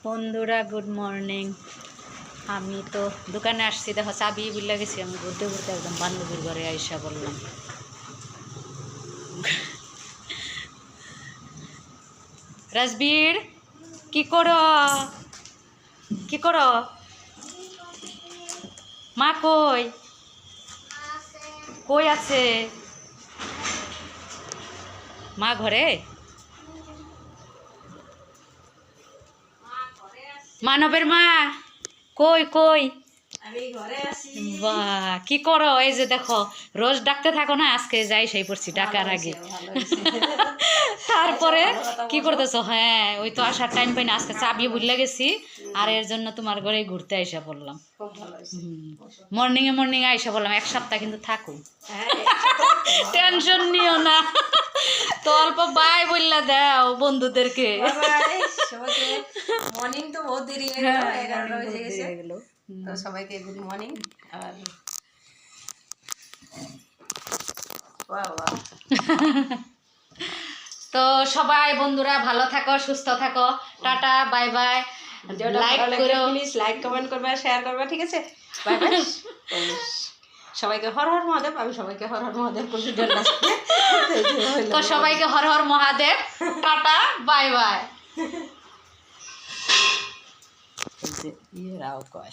বন্ধুরা good morning. আমি তো দোকানে আসছি, দেখো চাবি বুঝলে গেছি। আমি ঘুরতে ঘুরতে একদম বান্ধবীর ঘরে আইসা বললাম। রাজবীর কি করো কি করো? মা কই কই আছে? মা ঘরে? মানবের মা কই কই? বাহ, কি করো? এই যে দেখো, রোজ ডাকতে থাকো না, আজকে যাই সেই পড়ছি ডাকার আগে। তারপরে কি করতেছো? হ্যাঁ, ওই তো আসার টাইম পাই না, আজকে চাবি ভুলে গেছি, আর এর জন্য তোমার ঘরে ঘুরতে আইসা পড়লাম। মর্নিং এ আইসা বললাম এক সপ্তাহ কিন্তু থাকো, টেনশন নিও না। তো অল্প বাই বললা দাও বন্ধুদেরকে। মর্নিং তো বহুত দেরি হয়ে গেল, 11টা বেজে গেছে। তো সবাইকে গুড মর্নিং। আর তো সবাই বন্ধুরা ভালো থাকো, সুস্থ থাকো, টাটা বাই বাই। লাইক করো, প্লিজ লাইক কমেন্ট করবে, শেয়ার করবে, ঠিক আছে? Bye bye. সবাইকে হর হর মহাদেব। আমি সবাইকে হর হর মহাদেব করছি। তো সবাইকে Har Har Mahadev, tata bye bye. ইয়েরাও কয়